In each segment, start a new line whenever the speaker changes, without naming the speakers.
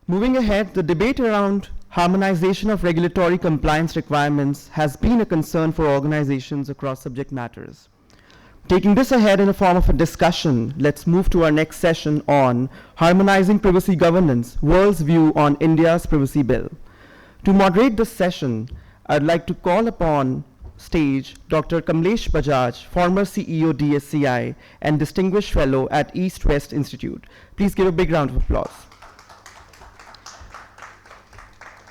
Moving ahead, the debate around harmonization of regulatory compliance requirements has been a concern for organizations across subject matters. Taking this ahead in the form of a discussion, let's move to our next session on Harmonizing Privacy Governance, World's View on India's Privacy Bill. To moderate this session, I'd like to call upon stage Dr. Kamlesh Bajaj, former CEO DSCI and Distinguished Fellow at East West Institute. Please give a big round of applause.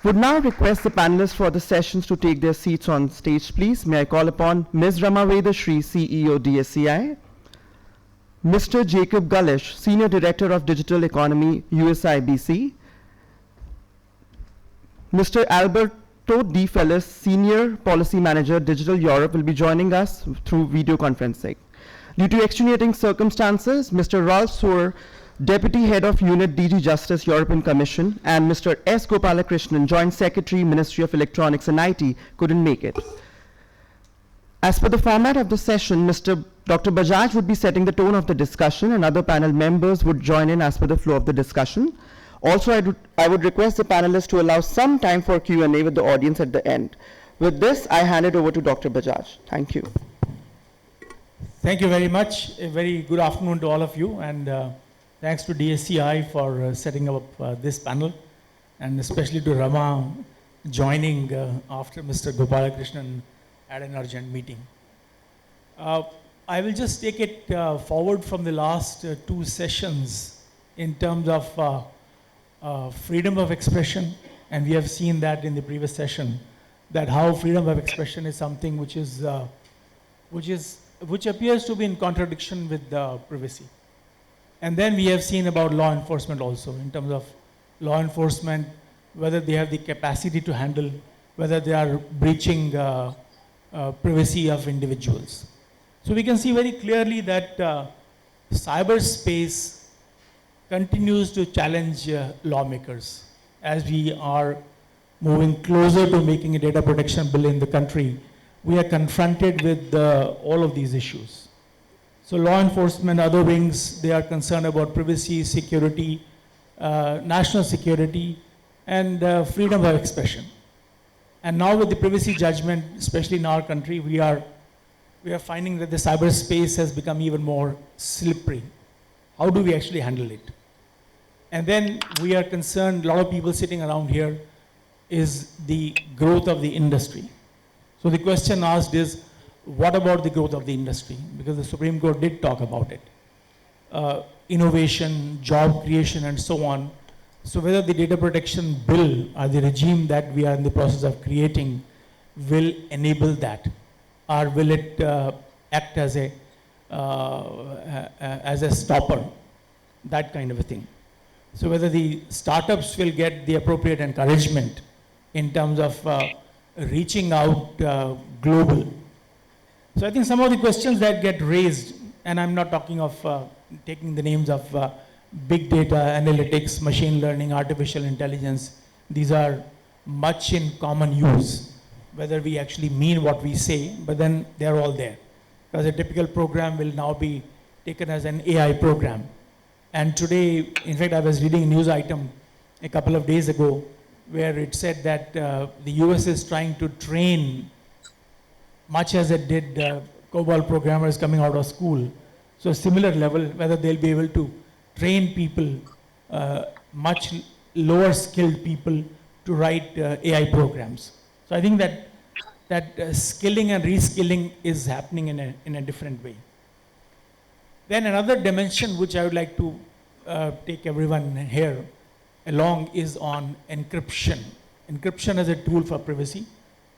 Would now request the panelists for the sessions to take their seats on stage, please. May I call upon Ms. Rama Vedashree, CEO DSCI, Mr. Jacob Gullish, Senior Director of Digital Economy, USIBC, Mr. Alberto D. Felice, Senior Policy Manager, Digital Europe, will be joining us through video conferencing. Due to extenuating circumstances, Mr. Ralph Soor, Deputy Head of Unit DG Justice European Commission, and Mr. S. Gopalakrishnan, Joint Secretary, Ministry of Electronics and IT, couldn't make it. As per the format of the session, Dr. Bajaj would be setting the tone of the discussion, and other panel members would join in as per the flow of the discussion. Also, I would request the panelists to allow some time for Q&A with the audience at the end. With this, I hand it over to Dr. Bajaj. Thank you.
Thank you very much. A very good afternoon to all of you, and thanks to DSCI for setting up this panel, and especially to Rama joining after Mr. Gopalakrishnan had an urgent meeting. I will just take it forward from the last two sessions in terms of freedom of expression, and we have seen that in the previous session, that how freedom of expression is something which appears to be in contradiction with privacy. And then we have seen about law enforcement also, in terms of law enforcement, whether they have the capacity to handle, whether they are breaching privacy of individuals. So we can see very clearly that cyberspace continues to challenge lawmakers. As we are moving closer to making a data protection bill in the country, we are confronted with all of these issues. So law enforcement, other wings, they are concerned about privacy, security, national security, and freedom of expression. And now with the privacy judgment, especially in our country, we are finding that the cyberspace has become even more slippery. How do we actually handle it? And then we are concerned, a lot of people sitting around here, is the growth of the industry. So the question asked is, what about the growth of the industry? Because the Supreme Court did talk about it. Innovation, job creation, and so on. So whether the data protection bill or the regime that we are in the process of creating will enable that, or will it act as a stopper, that kind of a thing. So whether the startups will get the appropriate encouragement in terms of reaching out global. So I think some of the questions that get raised, and I'm not talking of taking the names of big data, analytics, machine learning, artificial intelligence, these are much in common use, whether we actually mean what we say, but then they're all there. Because a typical program will now be taken as an AI program. And today, in fact, I was reading a news item a couple of days ago where it said that the US is trying to train much as it did COBOL programmers coming out of school. So similar level, whether they'll be able to train people, much lower skilled people, to write AI programs. So I think that skilling and reskilling is happening in a different way. Then another dimension which I would like to take everyone here along is on encryption. Encryption as a tool for privacy.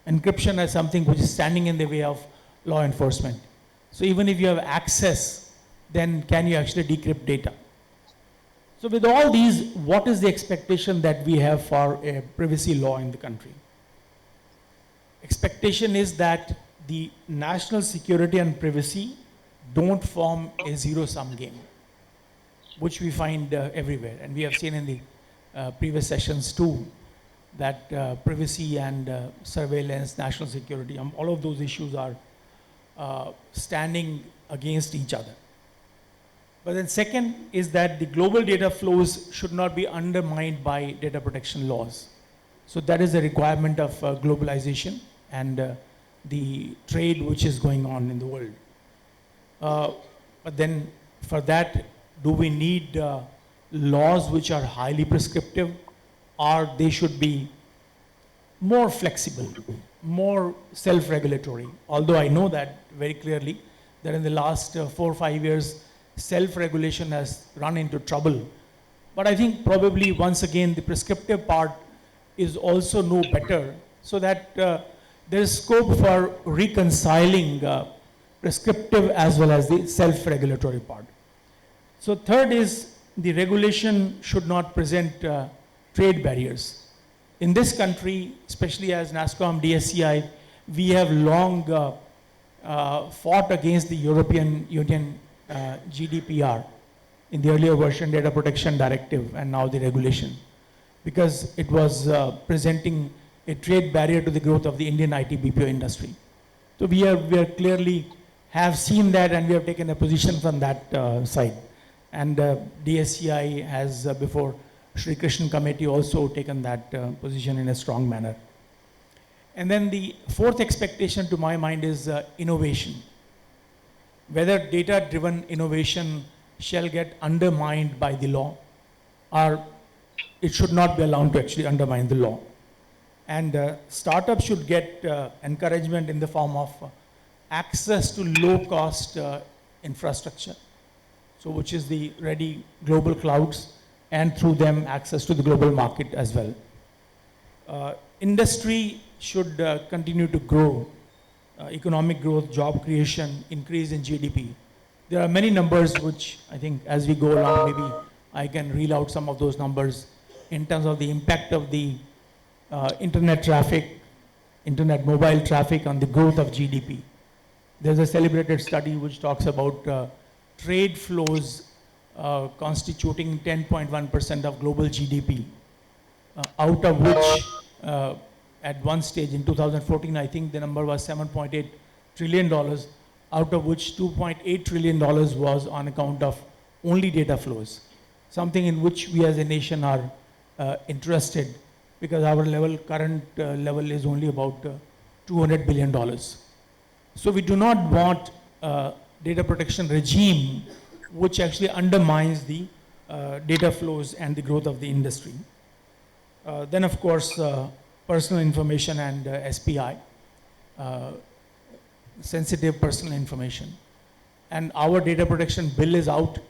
Encryption as something which is standing in the way of law enforcement. So even if you have access, then can you actually decrypt data? So with all these, what is the expectation that we have for a privacy law in the country? Expectation is that the national security and privacy don't form a zero-sum game, which we find everywhere. And we have seen in the previous sessions too, that privacy and surveillance, national security, all of those issues are standing against each other. But then second is that the global data flows should not be undermined by data protection laws. So that is a requirement of globalization and the trade which is going on in the world. But then for that, do we need laws which are highly prescriptive, or they should be more flexible, more self-regulatory? Although I know that very clearly that in the last 4 or 5 years, self-regulation has run into trouble. But I think probably once again the prescriptive part is also no better, so that there is scope for reconciling prescriptive as well as the self-regulatory part. So third is the regulation should not present trade barriers. In this country, especially as NASSCOM, DSCI, we have long fought against the European Union GDPR in the earlier version, Data Protection Directive, and now the regulation, because it was presenting a trade barrier to the growth of the Indian IT BPO industry. So we are clearly have seen that, and we have taken a position from that side. And DSCI has before Shri Krishna Committee also taken that position in a strong manner. And then the fourth expectation to my mind is innovation. Whether data-driven innovation shall get undermined by the law, or it should not be allowed to actually undermine the law. And startups should get encouragement in the form of access to low-cost infrastructure, so which is the ready global clouds, and through them access to the global market as well. Industry should continue to grow, economic growth, job creation, increase in GDP. There are many numbers which I think as we go along, maybe I can reel out some of those numbers in terms of the impact of the internet traffic, internet mobile traffic on the growth of GDP. There's a celebrated study which talks about trade flows constituting 10.1% of global GDP, out of which at one stage in 2014, I think the number was $7.8 trillion, out of which $2.8 trillion was on account of only data flows, something in which we as a nation are interested, because our current level is only about $200 billion. So we do not want data protection regime which actually undermines the data flows and the growth of the industry. Then of course, personal information and SPI, sensitive personal information. And our data protection bill is out.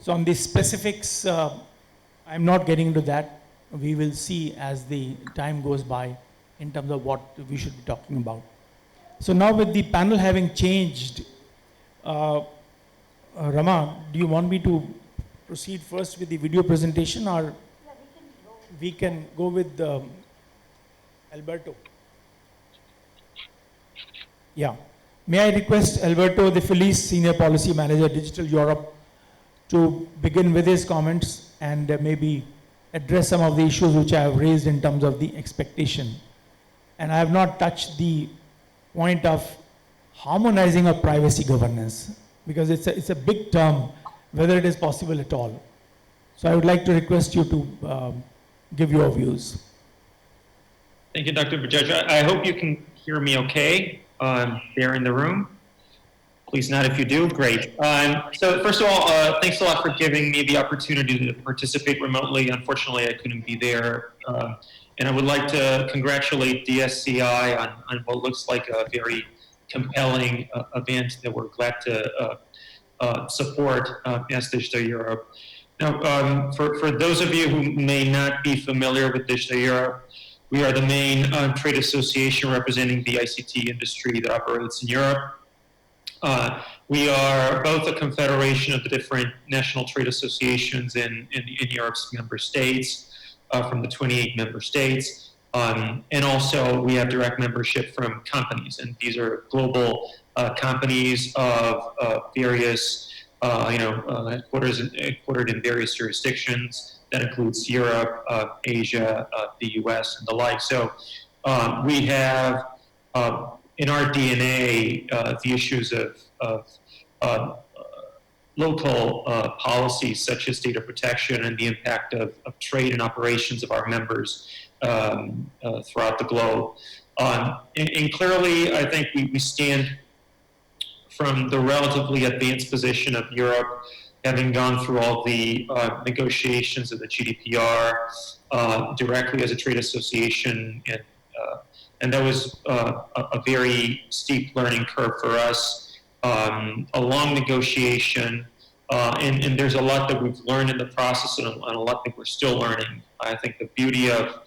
So on the specifics, I'm not getting into that. We will see as the time goes by in terms of what we should be talking about. So now with the panel having changed, Rama, do you want me to proceed first with the video presentation, or we can go with Alberto? Yeah. May I request Alberto, the Felice Senior Policy Manager, Digital Europe, to begin with his comments and maybe address some of the issues which I have raised in terms of the expectation. And I have not touched the point of harmonizing of privacy governance, because it's a big term, whether it is possible at all. So I would like to request you to give your views.
Thank you, Dr. Bajaj. I hope you can hear me okay there in the room. Please nod if you do. Great. So first of all, thanks a lot for giving me the opportunity to participate remotely. Unfortunately, I couldn't be there. And I would like to congratulate DSCI on what looks like a very compelling event that we're glad to support as Digital Europe. Now, for those of you who may not be familiar with Digital Europe, we are the main trade association representing the ICT industry that operates in Europe. We are both a confederation of the different national trade associations in Europe's member states, from the 28 member states. And also we have direct membership from companies, and these are global companies of various, headquartered in various jurisdictions. That includes Europe, Asia, the US, and the like. So we have in our DNA the issues of local policies such as data protection and the impact of trade and operations of our members throughout the globe. And clearly, I think we stand from the relatively advanced position of Europe, having gone through all the negotiations of the GDPR directly as a trade association, and that was a very steep learning curve for us, a long negotiation, and there's a lot that we've learned in the process and a lot that we're still learning. I think the beauty of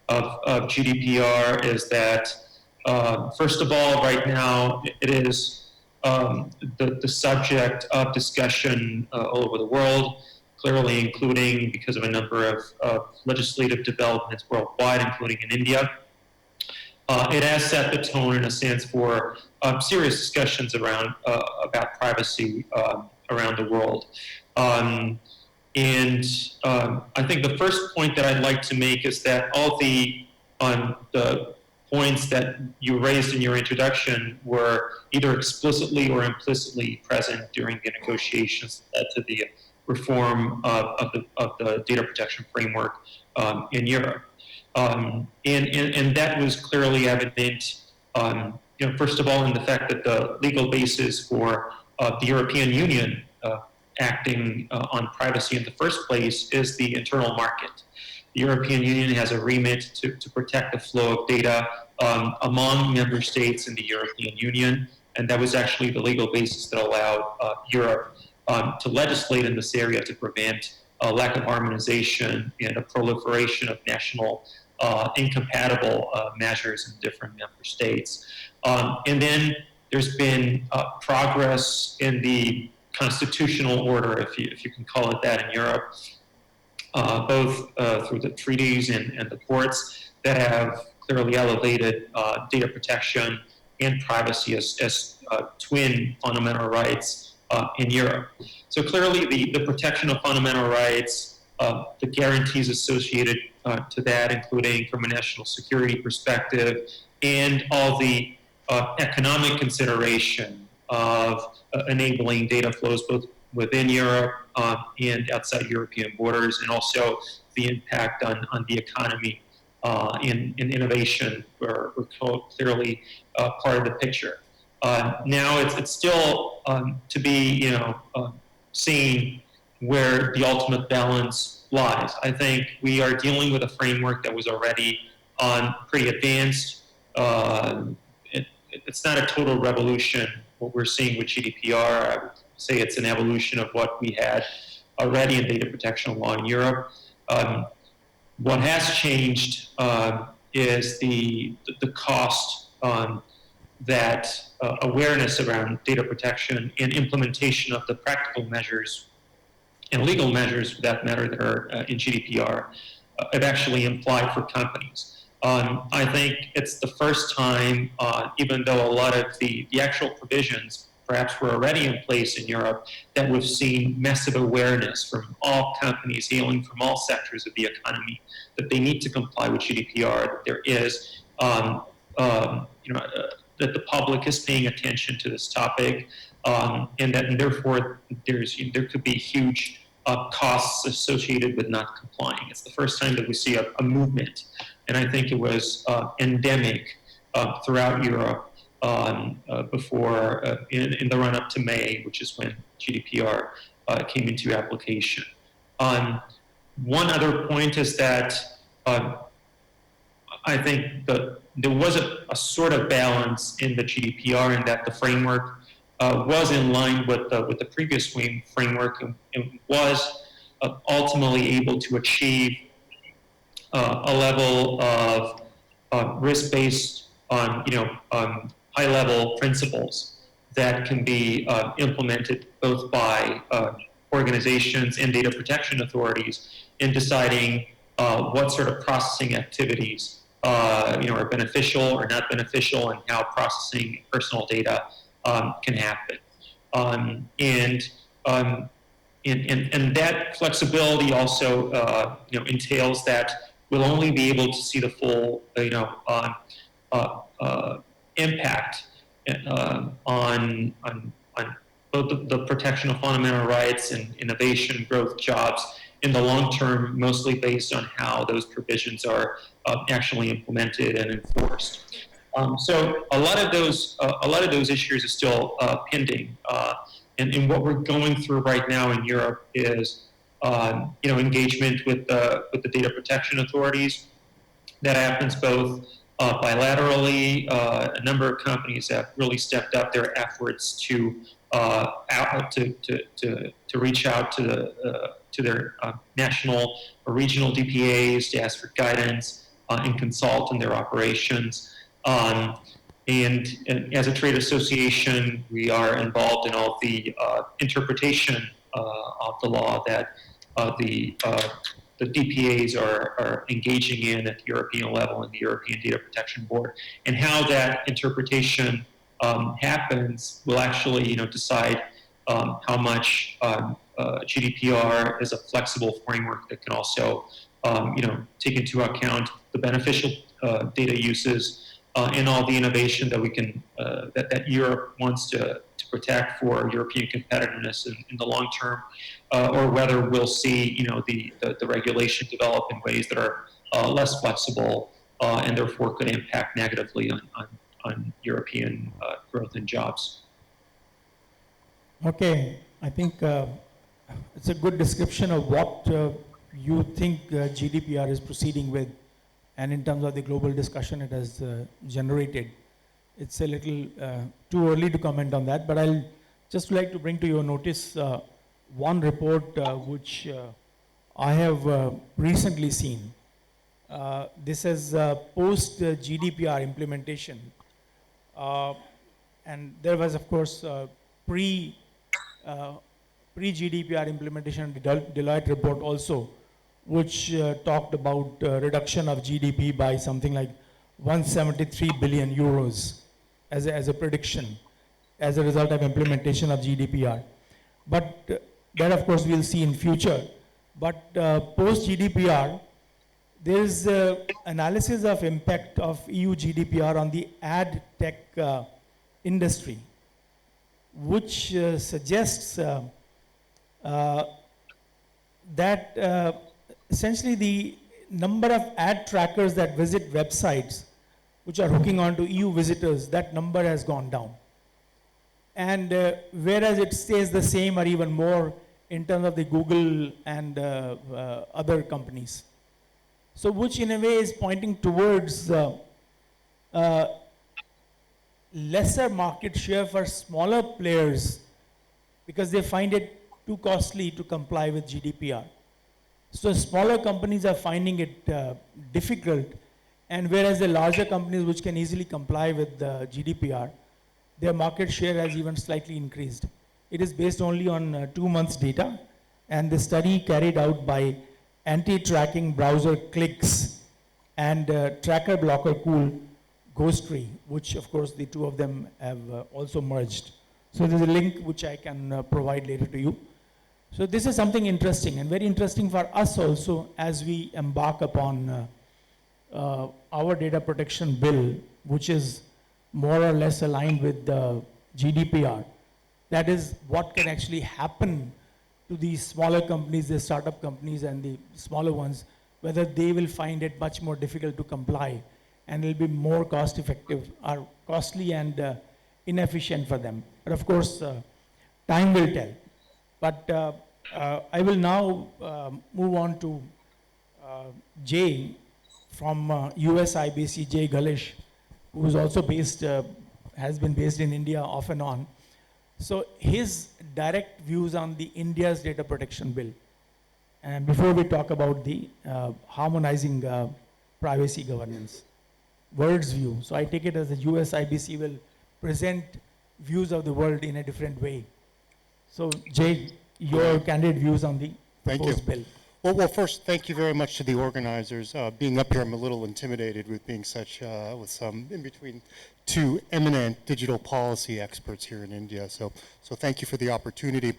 GDPR is that, first of all, right now, it is the subject of discussion all over the world, clearly including because of a number of legislative developments worldwide, including in India. It has set the tone, in a sense, for serious discussions around about privacy around the world. I think the first point that I'd like to make is that all the points that you raised in your introduction were either explicitly or implicitly present during the negotiations that led to the reform of the data protection framework in Europe. And that was clearly evident, first of all, in the fact that the legal basis for the European Union acting on privacy in the first place is the internal market. The European Union has a remit to protect the flow of data among member states in the European Union, and that was actually the legal basis that allowed Europe to legislate in this area to prevent a lack of harmonization and a proliferation of national incompatible measures in different member states. And then there's been progress in the constitutional order, if you can call it that, in Europe, both through the treaties and the courts that have clearly elevated data protection and privacy as twin fundamental rights in Europe. So clearly the protection of fundamental rights, the guarantees associated to that, including from a national security perspective, and all the economic consideration of enabling data flows both within Europe and outside European borders, and also the impact on the economy and innovation were clearly part of the picture. Now it's still to be seen where the ultimate balance lies. I think we are dealing with a framework that was already pretty advanced. It's not a total revolution, what we're seeing with GDPR. I would say it's an evolution of what we had already in data protection law in Europe. What has changed is the cost that awareness around data protection and implementation of the practical measures and legal measures, for that matter, that are in GDPR have actually implied for companies. I think it's the first time, even though a lot of the actual provisions perhaps were already in place in Europe, that we've seen massive awareness from all companies hailing from all sectors of the economy that they need to comply with GDPR, that there is, that the public is paying attention to this topic, and therefore there could be huge costs associated with not complying. It's the first time that we see a movement, and I think it was endemic throughout Europe before in the run-up to May, which is when GDPR came into application. One other point is that I think there was a sort of balance in the GDPR in that the framework was in line with the previous framework and was ultimately able to achieve a level of risk-based on high-level principles that can be implemented both by organizations and data protection authorities in deciding what sort of processing activities are beneficial or not beneficial, and how processing personal data can happen. And that flexibility also entails that we'll only be able to see the full impact on both the protection of fundamental rights and innovation, growth, jobs in the long term, mostly based on how those provisions are actually implemented and enforced. So a lot of those issues are still pending, and what we're going through right now in Europe is engagement with the data protection authorities. That happens both bilaterally. A number of companies have really stepped up their efforts to reach out to their national or regional DPAs to ask for guidance and consult in their operations. And as a trade association, we are involved in all the interpretation of the law that the DPAs are engaging in at the European level and the European Data Protection Board. And how that interpretation happens will actually, decide how much GDPR is a flexible framework that can also, take into account the beneficial data uses and all the innovation that we can that Europe wants to protect for European competitiveness in the long term, or whether we'll see the regulation develop in ways that are less flexible and therefore could impact negatively on European growth and jobs.
Okay, I think it's a good description of what you think GDPR is proceeding with, and in terms of the global discussion it has generated. It's a little too early to comment on that, but I'll just like to bring to your notice one report which I have recently seen. This is post GDPR implementation, and there was of course pre GDPR implementation Deloitte report also, which talked about reduction of GDP by something like 173 billion euros as a prediction as a result of implementation of GDPR. But that of course we'll see in future. But post GDPR, there is analysis of impact of EU GDPR on the ad tech industry, which suggests that essentially the number of ad trackers that visit websites which are hooking onto EU visitors, that number has gone down. And whereas it stays the same or even more in terms of the Google and other companies. So which in a way is pointing towards lesser market share for smaller players because they find it too costly to comply with GDPR. So smaller companies are finding it difficult, and whereas the larger companies which can easily comply with the GDPR, their market share has even slightly increased. It is based only on 2 months data, and the study carried out by anti-tracking browser clicks and tracker blocker cool Ghostry, which of course the two of them have also merged. So there's a link which I can provide later to you. So this is something interesting and very interesting for us also as we embark upon our data protection bill, which is more or less aligned with the GDPR. That is what can actually happen to these smaller companies, the startup companies and the smaller ones, whether they will find it much more difficult to comply and it will be more cost effective or costly and inefficient for them. But of course, time will tell. But I will now move on to Jay from USIBC, Jay Gullish, who is also based, has been based in India off and on. So his direct views on the India's data protection bill. And before we talk about the harmonizing privacy governance, world's view. So I take it as the USIBC will present views of the world in a different way. So Jay, your candid views on the proposed bill.
Well, first, thank you very much to the organizers. Being up here, I'm a little intimidated with being such, with some in between two eminent digital policy experts here in India. So thank you for the opportunity.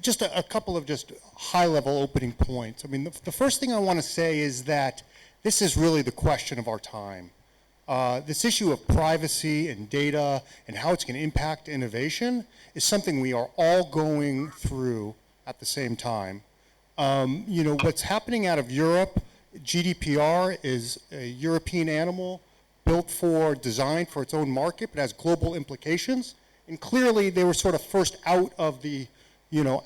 Just a couple of just high-level opening points. I mean, the first thing I want to say is that this is really the question of our time. this issue of privacy and data and how it's going to impact innovation is something we are all going through at the same time. You know, what's happening out of Europe, GDPR is a European animal built designed for its own market, but has global implications. And clearly they were sort of first out of the,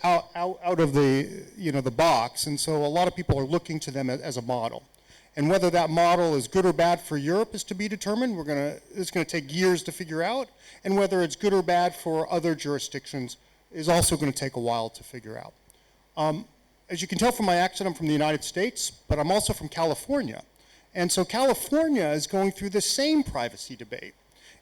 out of the, the box. And so a lot of people are looking to them as a model. And whether that model is good or bad for Europe is to be determined. It's going to take years to figure out. And whether it's good or bad for other jurisdictions is also going to take a while to figure out. As you can tell from my accent, I'm from the United States, but I'm also from California. And so California is going through the same privacy debate.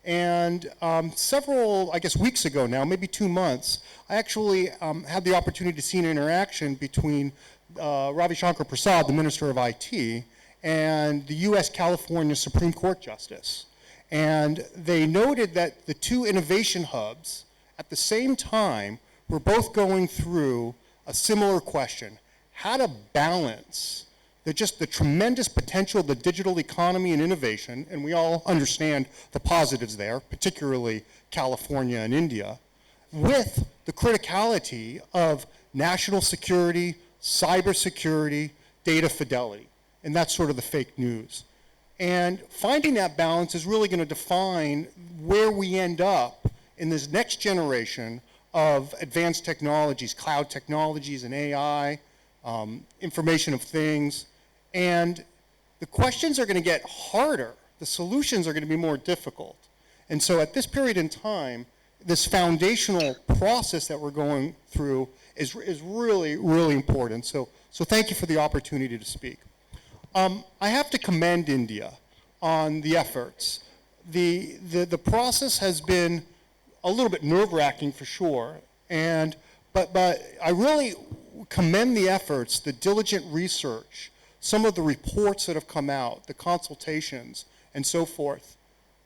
And several, I guess, weeks ago now, maybe 2 months, I actually had the opportunity to see an interaction between Ravi Shankar Prasad, the Minister of IT, and the U.S. California Supreme Court Justice. And they noted that the two innovation hubs at the same time were both going through a similar question: how to balance the tremendous potential of the digital economy and innovation, and we all understand the positives there, particularly California and India, with the criticality of national security, cybersecurity, data fidelity. And that's sort of the fake news. And finding that balance is really going to define where we end up in this next generation of advanced technologies, cloud technologies and AI, information of things. And the questions are going to get harder. The solutions are going to be more difficult. And so at this period in time, this foundational process that we're going through is really, really important. So thank you for the opportunity to speak. I have to commend India on the efforts. The process has been a little bit nerve-wracking for sure, but I really commend the efforts, the diligent research, some of the reports that have come out, the consultations, and so forth.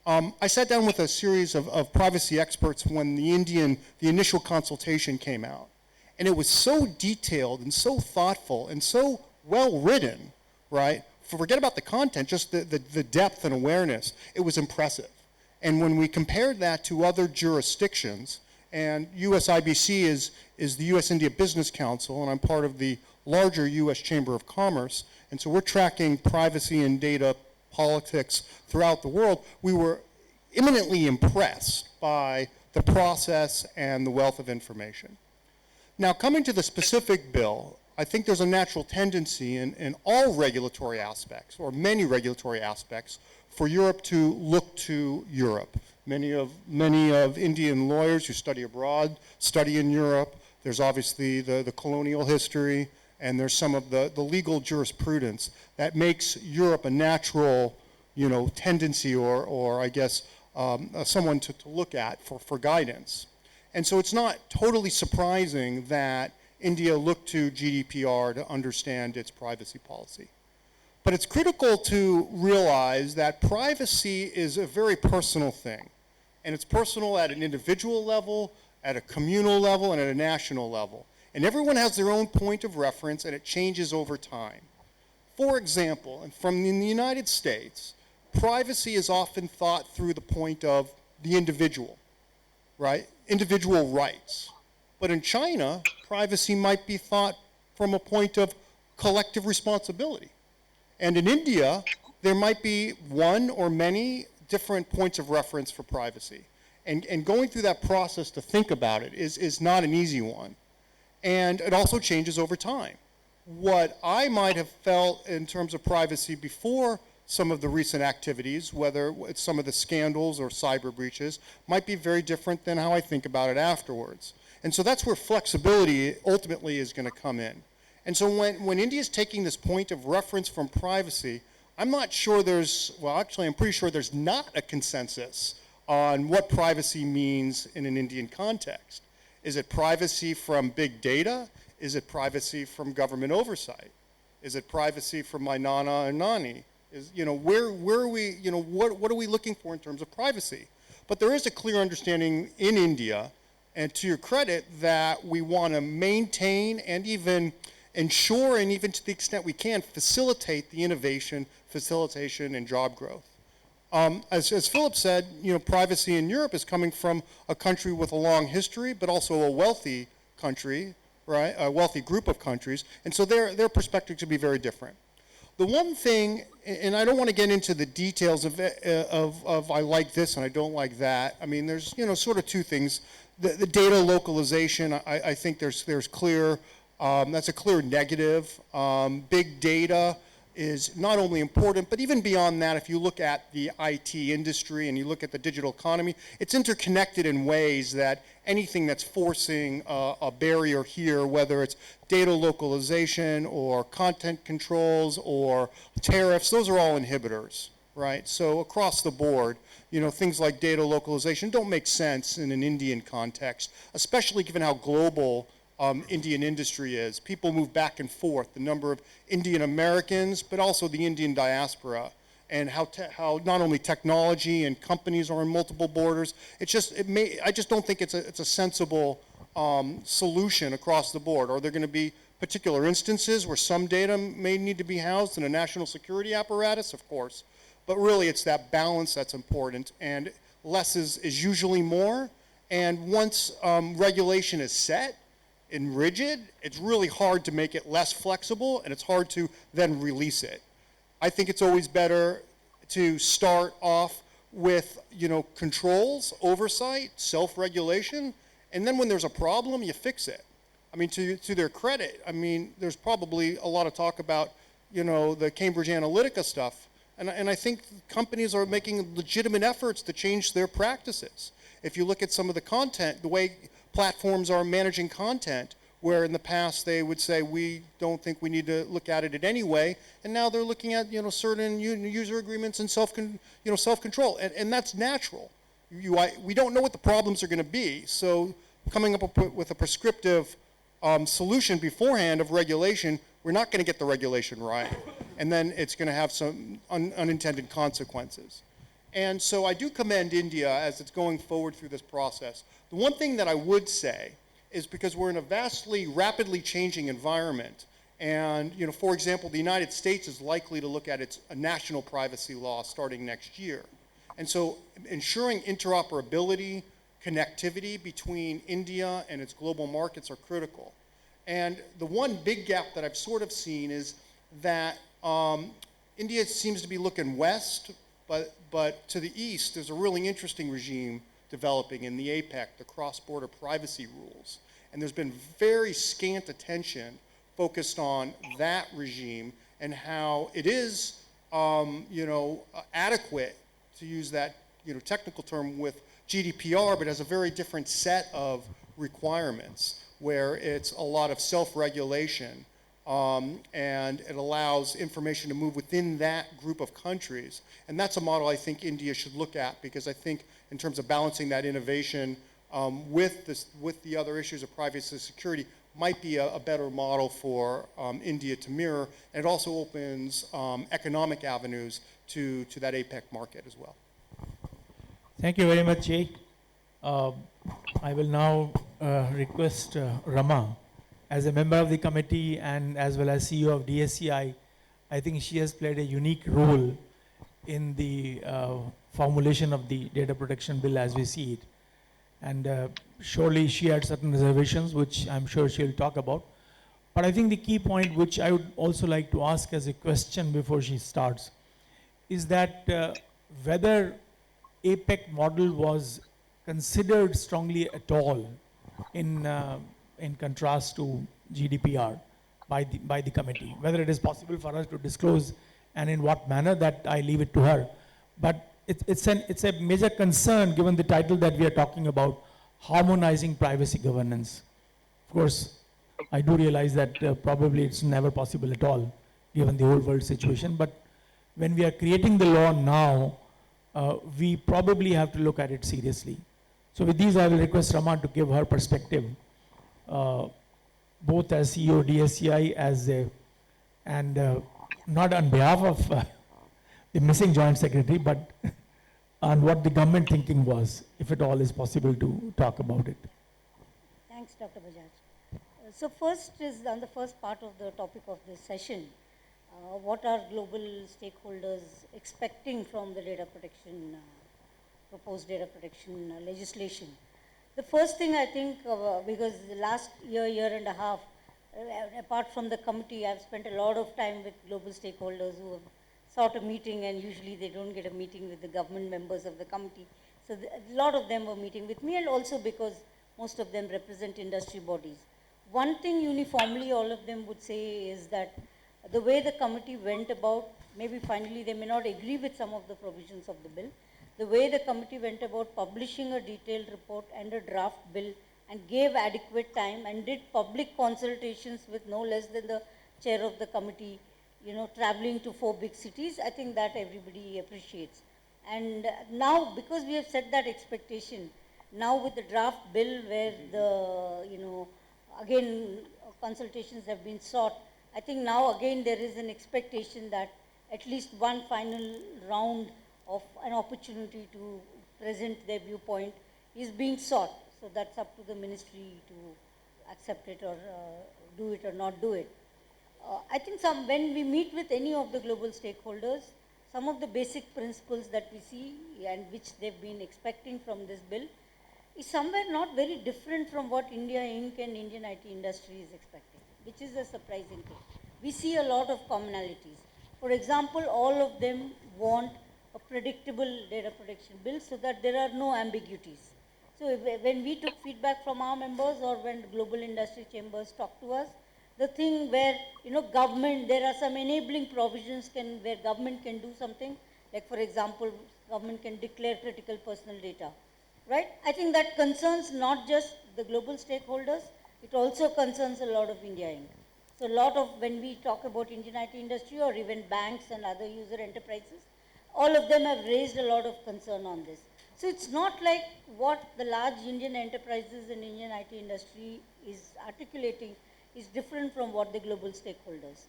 I sat down with a series of privacy experts when the initial consultation came out, and it was so detailed and so thoughtful and so well written, right? Forget about the content, just the depth and awareness. It was impressive. And when we compared that to other jurisdictions, and USIBC is the US-India Business Council, and I'm part of the larger US Chamber of Commerce, and so we're tracking privacy and data politics throughout the world. We were eminently impressed by the process and the wealth of information. Now, coming to the specific bill, I think there's a natural tendency in all regulatory aspects, or many regulatory aspects, for Europe to look to Europe. Many of Indian lawyers who study abroad study in Europe. There's obviously the colonial history, and there's some of the legal jurisprudence that makes Europe a natural, tendency or I guess someone to look at for guidance. And so it's not totally surprising that India looked to GDPR to understand its privacy policy. But it's critical to realize that privacy is a very personal thing. And it's personal at an individual level, at a communal level, and at a national level. And everyone has their own point of reference, and it changes over time. For example, in the United States, privacy is often thought through the point of the individual, right? Individual rights. But in China, privacy might be thought from a point of collective responsibility. And in India, there might be one or many different points of reference for privacy. And going through that process to think about it is not an easy one. And it also changes over time. What I might have felt in terms of privacy before some of the recent activities, whether it's some of the scandals or cyber breaches, might be very different than how I think about it afterwards. And so that's where flexibility ultimately is going to come in. And so when India is taking this point of reference from privacy, I'm not sure I'm pretty sure there's not a consensus on what privacy means in an Indian context. Is it privacy from big data? Is it privacy from government oversight? Is it privacy from my nana and nani? Where are we, what are we looking for in terms of privacy? But there is a clear understanding in India, and to your credit, that we want to maintain and even ensure, and even to the extent we can, facilitate the innovation, facilitation, and job growth. As Philip said, privacy in Europe is coming from a country with a long history, but also a wealthy country, right? A wealthy group of countries, and so their perspective could be very different. The one thing, and I don't want to get into the details of I like this and I don't like that. I mean, there's sort of two things. The data localization, I think there's clear. That's a clear negative. Big data is not only important, but even beyond that, if you look at the IT industry and you look at the digital economy, it's interconnected in ways that anything that's forcing a barrier here, whether it's data localization or content controls or tariffs, those are all inhibitors, right? So across the board, things like data localization don't make sense in an Indian context, especially given how global Indian industry is. People move back and forth, the number of Indian Americans, but also the Indian diaspora, and how not only technology and companies are on multiple borders. I just don't think it's a sensible solution across the board. Are there going to be particular instances where some data may need to be housed in a national security apparatus? Of course. But really it's that balance that's important, and less is usually more. And once regulation is set and rigid, it's really hard to make it less flexible, and it's hard to then release it. I think it's always better to start off with, controls, oversight, self-regulation, and then when there's a problem, you fix it. I mean, to their credit, I mean, there's probably a lot of talk about, the Cambridge Analytica stuff, and I think companies are making legitimate efforts to change their practices. If you look at some of the content, the way platforms are managing content, where in the past they would say, we don't think we need to look at it in any way, and now they're looking at certain user agreements and self-control, and that's natural. We don't know what the problems are going to be, so coming up with a prescriptive solution beforehand of regulation, we're not going to get the regulation right, and then it's going to have some unintended consequences. And so I do commend India as it's going forward through this process. The one thing that I would say is, because we're in a vastly, rapidly changing environment, and for example, the United States is likely to look at its national privacy law starting next year. And so ensuring interoperability, connectivity between India and its global markets are critical. And the one big gap that I've sort of seen is that India seems to be looking west, but to the east, there's a really interesting regime developing in the APEC, the cross-border privacy rules. And there's been very scant attention focused on that regime and how it is, adequate, to use that, technical term, with GDPR, but has a very different set of requirements where it's a lot of self-regulation, and it allows information to move within that group of countries. And that's a model I think India should look at, because I think in terms of balancing that innovation with the other issues of privacy and security might be a better model for India to mirror. And it also opens economic avenues to that APEC market as well.
Thank you very much, Jay. I will now request Rama, as a member of the committee and as well as CEO of DSCI. I think she has played a unique role in the formulation of the data protection bill as we see it. And surely she had certain reservations, which I'm sure she'll talk about. But I think the key point, which I would also like to ask as a question before she starts, is that whether APEC model was considered strongly at all in contrast to GDPR by the committee. Whether it is possible for us to disclose and in what manner, that I leave it to her. But it's a major concern given the title that we are talking about, harmonizing privacy governance. Of course, I do realize that probably it's never possible at all given the whole world situation. But when we are creating the law now, we probably have to look at it seriously. So with these, I will request Rama to give her perspective, both as CEO DSCI and not on behalf of the missing joint secretary, but on what the government thinking was, if at all is possible to talk about it.
Thanks, Dr. Bajaj. So first is on the first part of the topic of this session. what are global stakeholders expecting from the data protection, proposed data protection legislation. The first thing I think, because the last year and a half, apart from the committee, I've spent a lot of time with global stakeholders who have sought a meeting, and usually they don't get a meeting with the government members of the committee. So a lot of them were meeting with me, and also because most of them represent industry bodies. One thing uniformly all of them would say is that the way the committee went about, maybe finally they may not agree with some of the provisions of the bill, the way the committee went about publishing a detailed report and a draft bill and gave adequate time and did public consultations with no less than the chair of the committee, traveling to 4 big cities, I think that everybody appreciates. And now, because we have set that expectation, now with the draft bill where the, again, consultations have been sought, I think now again there is an expectation that at least one final round of an opportunity to present their viewpoint is being sought. So that's up to the ministry to accept it or do it or not do it. I think when we meet with any of the global stakeholders, some of the basic principles that we see and which they've been expecting from this bill is somewhere not very different from what India Inc. and Indian IT industry is expecting, which is a surprising thing. We see a lot of commonalities. For example, all of them want a predictable data protection bill so that there are no ambiguities. So when we took feedback from our members or when global industry chambers talk to us, the thing where, government, there are some enabling provisions where government can do something, like for example, government can declare critical personal data, right? I think that concerns not just the global stakeholders, it also concerns a lot of India Inc. So a lot of, when we talk about Indian IT industry or even banks and other user enterprises, all of them have raised a lot of concern on this. So it's not like what the large Indian enterprises and Indian IT industry is articulating is different from what the global stakeholders.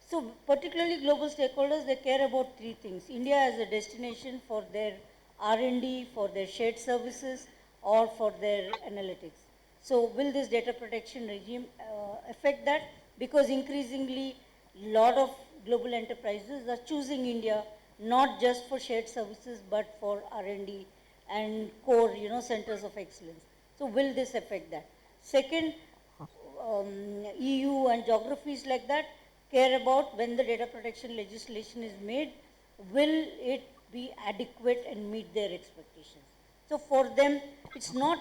So particularly global stakeholders, they care about 3 things. India as a destination for their R&D, for their shared services, or for their analytics. So will this data protection regime affect that? Because increasingly, a lot of global enterprises are choosing India not just for shared services, but for R&D and core, centers of excellence. So will this affect that? Second, EU and geographies like that care about when the data protection legislation is made, will it be adequate and meet their expectations? So for them, it's not,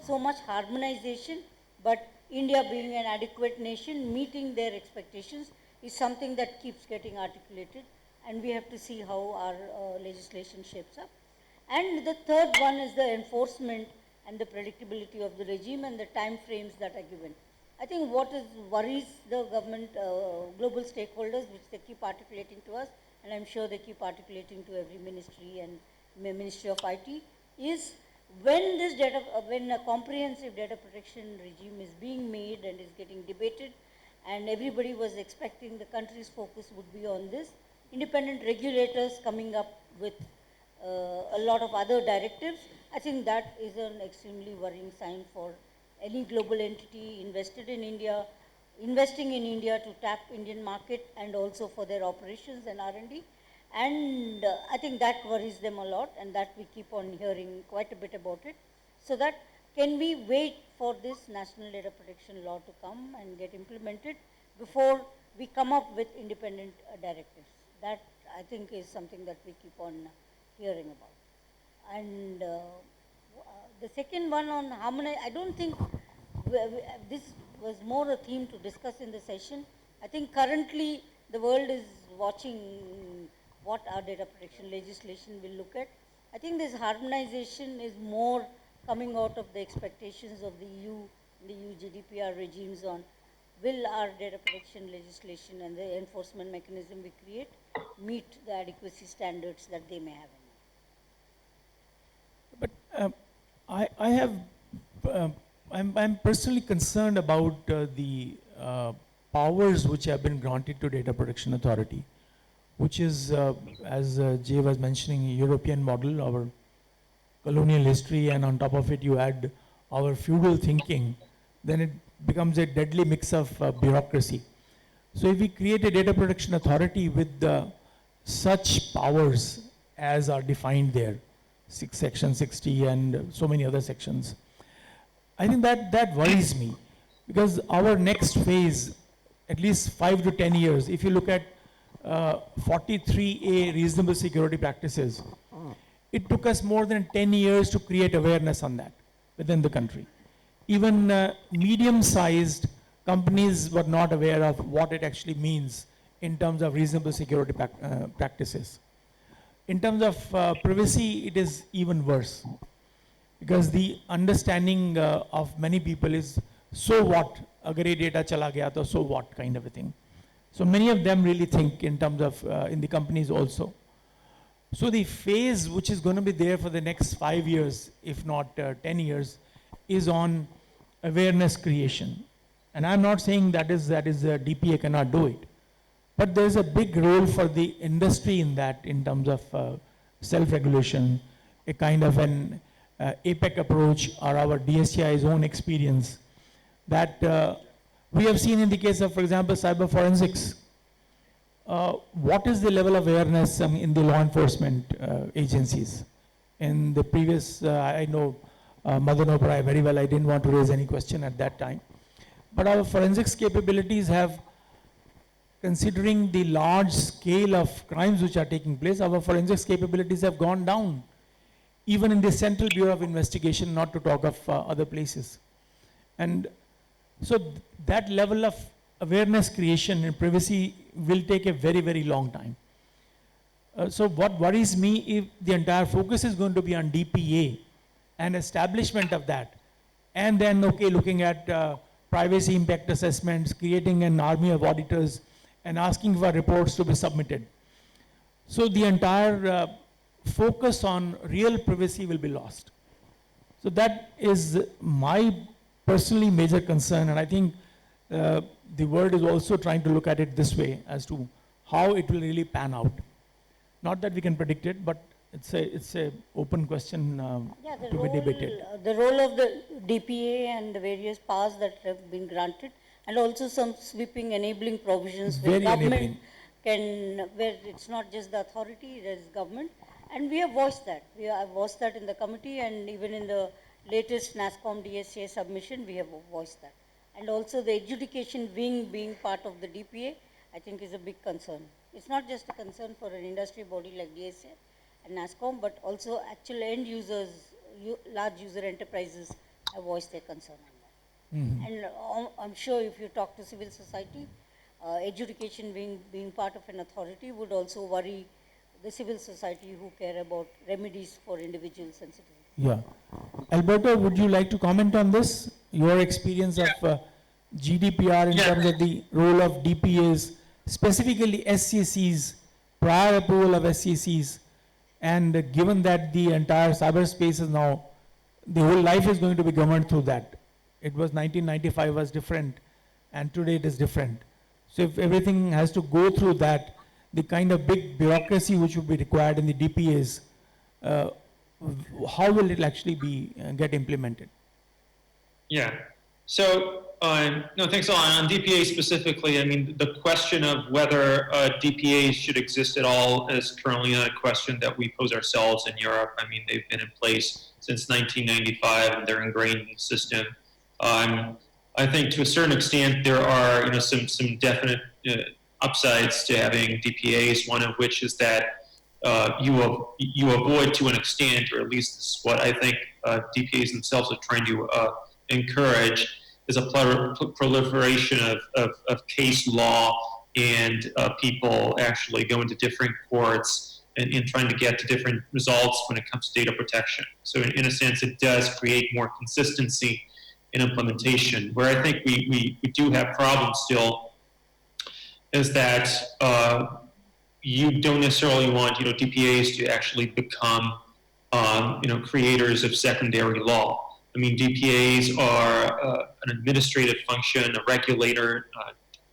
so much harmonization, but India being an adequate nation, meeting their expectations is something that keeps getting articulated, and we have to see how our legislation shapes up. And the third one is the enforcement and the predictability of the regime and the time frames that are given. I think what worries the government, global stakeholders, which they keep articulating to us, and I'm sure they keep articulating to every ministry and Ministry of IT, is when this data, when a comprehensive data protection regime is being made and is getting debated, and everybody was expecting the country's focus would be on this, independent regulators coming up with a lot of other directives, I think that is an extremely worrying sign for any global entity invested in India, investing in India to tap Indian market and also for their operations and R&D. And I think that worries them a lot, and that we keep on hearing quite a bit about it. So that can we wait for this national data protection law to come and get implemented before we come up with independent directives? That I think is something that we keep on hearing about. And the second one on harmony, I don't think this was more a theme to discuss in the session. I think currently the world is watching what our data protection legislation will look at. I think this harmonization is more coming out of the expectations of the EU, the EU GDPR regimes on will our data protection legislation and the enforcement mechanism we create meet the adequacy standards that they may have in mind.
But I have, I'm personally concerned about the powers which have been granted to Data Protection Authority, which is, as Jay was mentioning, a European model, our colonial history, and on top of it you add our feudal thinking, then it becomes a deadly mix of bureaucracy. So if we create a data protection authority with such powers as are defined there, section 60 and so many other sections, I think that worries me, because our next phase, at least 5 to 10 years, if you look at 43A reasonable security practices, it took us more than 10 years to create awareness on that within the country. Even medium-sized companies were not aware of what it actually means in terms of reasonable security practices. In terms of privacy, it is even worse, because the understanding of many people is, so what, agar ye data chala gaya to so what, kind of a thing. So many of them really think in terms of, in the companies also. So the phase which is going to be there for the next 5 years, if not 10 years, is on awareness creation. And I'm not saying that is DPA cannot do it. But there's a big role for the industry in that, in terms of self-regulation, a kind of an APEC approach, or our DSCI's own experience, that we have seen in the case of, for example, cyber forensics. What is the level of awareness in the law enforcement agencies? In the previous, I know Madan Oberoi very well, I didn't want to raise any question at that time. But our forensics capabilities have, considering the large scale of crimes which are taking place, our forensics capabilities have gone down, even in the Central Bureau of Investigation, not to talk of other places. And so that level of awareness creation and privacy will take a very, very long time. So what worries me, if the entire focus is going to be on DPA and establishment of that, and then, okay, looking at privacy impact assessments, creating an army of auditors, and asking for reports to be submitted. So the entire focus on real privacy will be lost. So that is my personally major concern, and I think the world is also trying to look at it this way as to how it will really pan out. Not that we can predict it, but it's a open question to be debated.
The role of the DPA and the various powers that have been granted, and also some sweeping enabling provisions where government can, where it's not just the authority, there is government. And we have voiced that. We have voiced that in the committee, and even in the latest NASSCOM DSCI submission, we have voiced that. And also the adjudication wing being part of the DPA, I think is a big concern. It's not just a concern for an industry body like DSCI and NASSCOM, but also actual end users, large user enterprises have voiced their concern on that. Mm-hmm. And I'm sure if you talk to civil society, adjudication wing being part of an authority would also worry the civil society who care about remedies for individuals and citizens.
Yeah. Alberto, would you like to comment on this? Your experience of GDPR in terms of the role of DPAs, specifically SCCs, prior approval of SCCs, and given that the entire cyberspace is now, the whole life is going to be governed through that. It was 1995 was different, and today it is different. So if everything has to go through that, the kind of big bureaucracy which would be required in the DPAs, how will it actually be get implemented?
Yeah. So, no, thanks a lot. On DPA specifically, I mean, the question of whether DPAs should exist at all is currently a question that we pose ourselves in Europe. I mean, they've been in place since 1995, and they're ingrained in the system. I think to a certain extent there are, some definite upsides to having DPAs. One of which is that you avoid, to an extent, or at least this is what I think DPAs themselves are trying to encourage, is a proliferation of case law and people actually going to different courts and trying to get to different results when it comes to data protection. So in a sense, it does create more consistency in implementation. Where I think we do have problems still is that you don't necessarily want DPAs to actually become creators of secondary law. I mean, DPAs are an administrative function, a regulator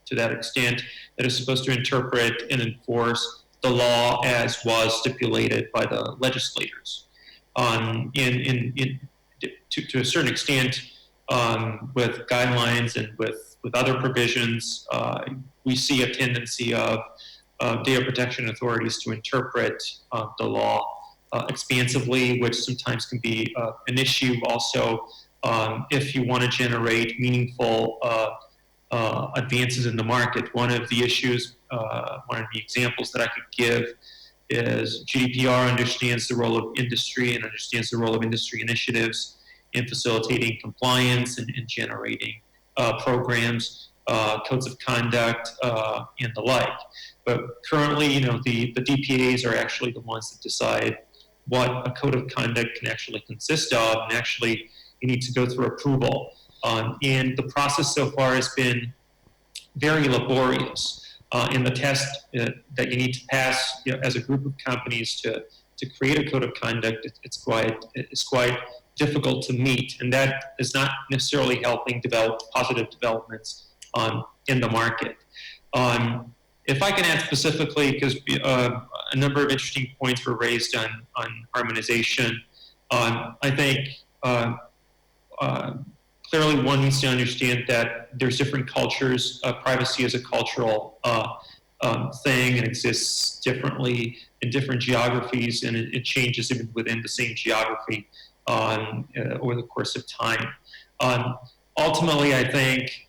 to that extent, that is supposed to interpret and enforce the law as was stipulated by the legislators. To a certain extent, with guidelines and with with other provisions, we see a tendency of data protection authorities to interpret the law expansively, which sometimes can be an issue also if you want to generate meaningful advances in the market. One of the issues, one of the examples that I could give is GDPR understands the role of industry and understands the role of industry initiatives in facilitating compliance and generating programs, codes of conduct, and the like. But currently, the DPAs are actually the ones that decide what a code of conduct can actually consist of, and actually you need to go through approval. And the process so far has been very laborious. In the test that you need to pass as a group of companies to create a code of conduct, it's quite difficult to meet, and that is not necessarily helping develop positive developments in the market. If I can add specifically, because a number of interesting points were raised on harmonization, I think clearly one needs to understand that there's different cultures. Privacy is a cultural thing and exists differently in different geographies, and it changes even within the same geography over the course of time. Ultimately, I think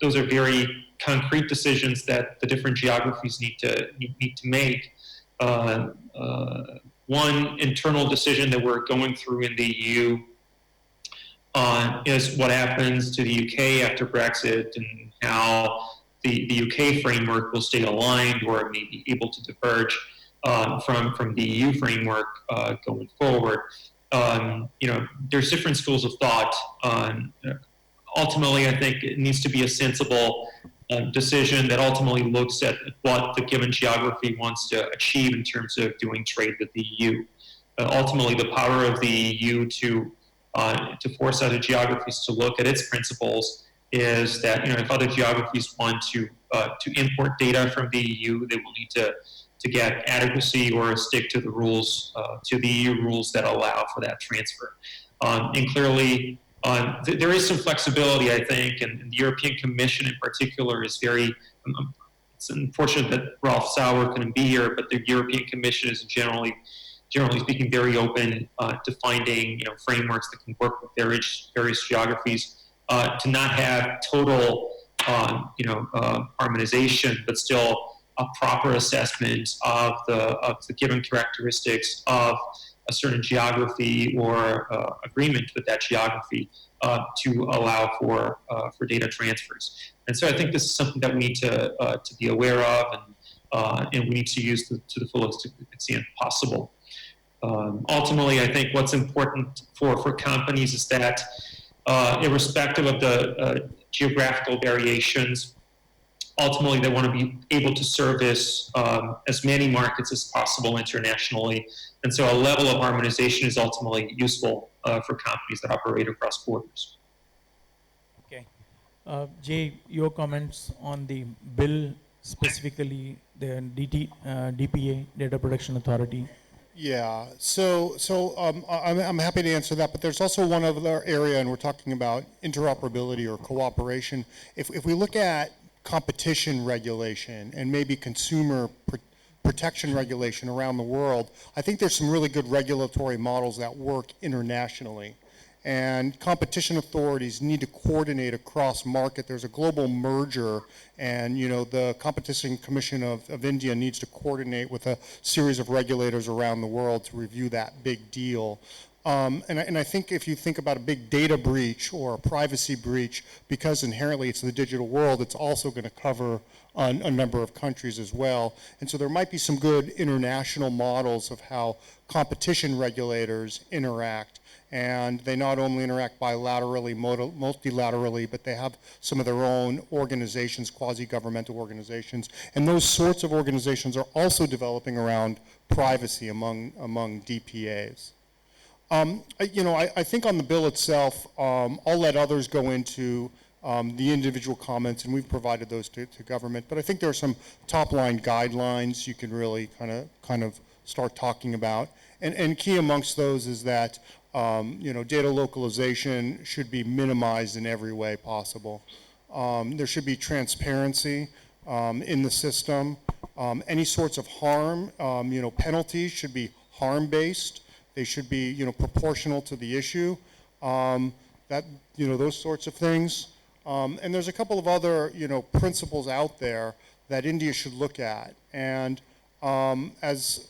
those are very concrete decisions that the different geographies need to make. One internal decision that we're going through in the EU is what happens to the UK after Brexit, and how the UK framework will stay aligned or may be able to diverge from the EU framework going forward. There's different schools of thought. Ultimately, I think it needs to be a sensible decision that ultimately looks at what the given geography wants to achieve in terms of doing trade with the EU. Ultimately, the power of the EU to force other geographies to look at its principles is that if other geographies want to import data from the EU, they will need to get adequacy or stick to the rules, to the EU rules that allow for that transfer. And clearly, there is some flexibility, I think, and the European Commission in particular is very, it's unfortunate that Ralph Sauer couldn't be here, but the European Commission is generally speaking very open to finding frameworks that can work with various geographies, to not have total harmonization, but still a proper assessment of the given characteristics of a certain geography or agreement with that geography to allow for data transfers. And so I think this is something that we need to be aware of, and we need to use to the fullest extent possible. Ultimately, I think what's important for companies is that irrespective of the geographical variations, ultimately they want to be able to service as many markets as possible internationally. And so a level of harmonization is ultimately useful for companies that operate across borders.
Okay. Jay, your comments on the bill, specifically the DPA, Data Protection Authority.
Yeah, so I'm happy to answer that, but there's also one other area, and we're talking about interoperability or cooperation. If we look at competition regulation and maybe consumer protection regulation around the world, I think there's some really good regulatory models that work internationally. And competition authorities need to coordinate across market. There's a global merger, and the Competition Commission of India needs to coordinate with a series of regulators around the world to review that big deal. And I think if you think about a big data breach or a privacy breach, because inherently it's the digital world, it's also going to cover a number of countries as well. And so there might be some good international models of how competition regulators interact. And they not only interact bilaterally, multilaterally, but they have some of their own organizations, quasi-governmental organizations. And those sorts of organizations are also developing around privacy among DPAs. I think on the bill itself, I'll let others go into the individual comments, and we've provided those to government. But I think there are some top-line guidelines you can really kind of start talking about. And key amongst those is that data localization should be minimized in every way possible. There should be transparency in the system. Any sorts of harm, penalties should be harm-based. They should be, proportional to the issue. Those sorts of things. And there's a couple of other, principles out there that India should look at. And as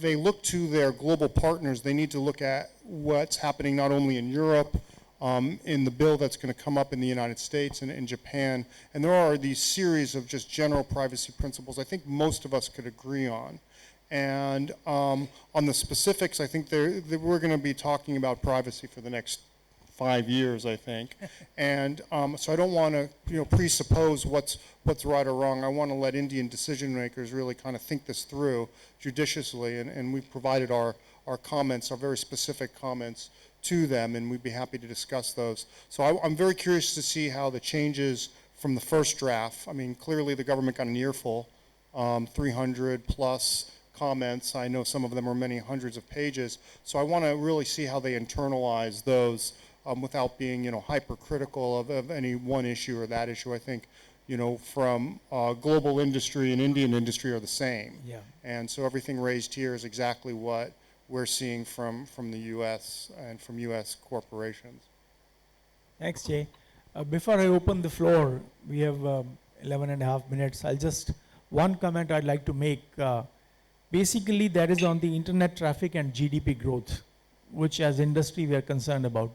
they look to their global partners, they need to look at what's happening not only in Europe, in the bill that's going to come up in the United States and in Japan. And there are these series of just general privacy principles I think most of us could agree on. And on the specifics, I think we're going to be talking about privacy for the next 5 years, I think. And so I don't want to presuppose what's right or wrong. I want to let Indian decision makers really kind of think this through judiciously. And we've provided our comments, our very specific comments to them, and we'd be happy to discuss those. So I'm very curious to see how the changes from the first draft, I mean, clearly the government got an earful, 300 plus comments. I know some of them are many hundreds of pages. So I want to really see how they internalize those without being, hypercritical of any one issue or that issue. I think, from global industry and Indian industry are the same.
Yeah.
And so everything raised here is exactly what we're seeing from the U.S. and from U.S. corporations.
Thanks, Jay. Before I open the floor, we have 11 and a half minutes. One comment I'd like to make. Basically, that is on the internet traffic and GDP growth, which as industry we are concerned about.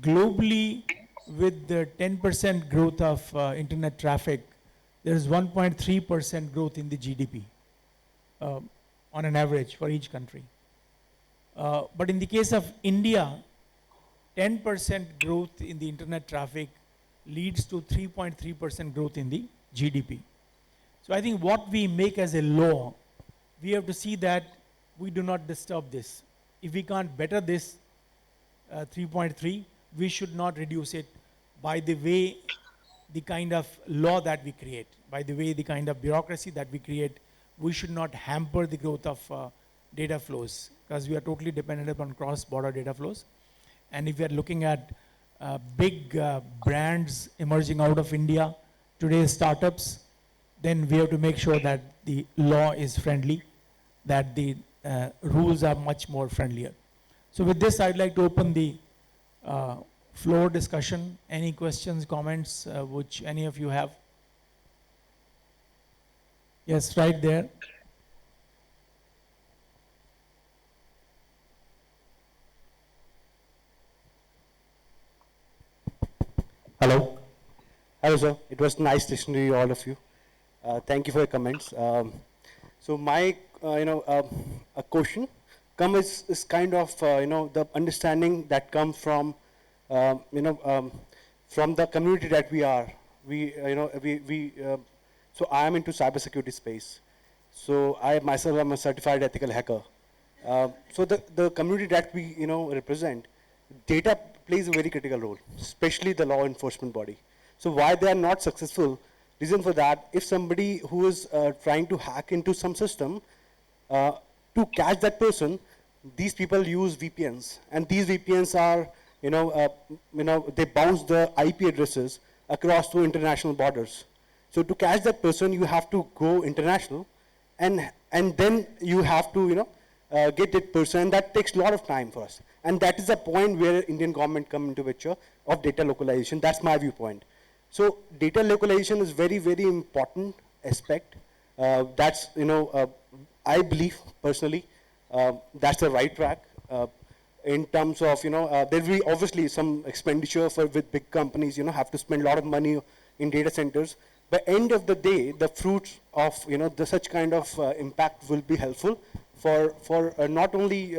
Globally, with the 10% growth of internet traffic, there is 1.3% growth in the GDP on an average for each country. But in the case of India, 10% growth in the internet traffic leads to 3.3% growth in the GDP. So I think what we make as a law, we have to see that we do not disturb this. If we can't better this 3.3, we should not reduce it by the way the kind of law that we create, by the way the kind of bureaucracy that we create. We should not hamper the growth of data flows, because we are totally dependent upon cross-border data flows. And if we are looking at big brands emerging out of India, today's startups, then we have to make sure that the law is friendly, that the rules are much more friendlier. So with this, I'd like to open the floor discussion. Any questions, comments, which any of you have? Yes, right there.
Hello. Hello, sir. It was nice listening to all of you. Thank you for your comments. So my, a question is kind of, the understanding that comes from, from the community that we are. So I am into cybersecurity space. So I myself am a certified ethical hacker. So the community that we, represent, data plays a very critical role, especially the law enforcement body. So why they are not successful, reason for that, if somebody who is trying to hack into some system, to catch that person, these people use VPNs. And these VPNs are, they bounce the IP addresses across to international borders. So to catch that person, you have to go international, and then you have to, get that person, and that takes a lot of time for us. And that is the point where Indian government come into picture of data localization. That's my viewpoint. So data localization is very, very important aspect. That's, I believe personally, that's the right track. In terms of, there will be obviously some expenditure with big companies, have to spend a lot of money in data centers. By end of the day, the fruits of, such kind of impact will be helpful for not only,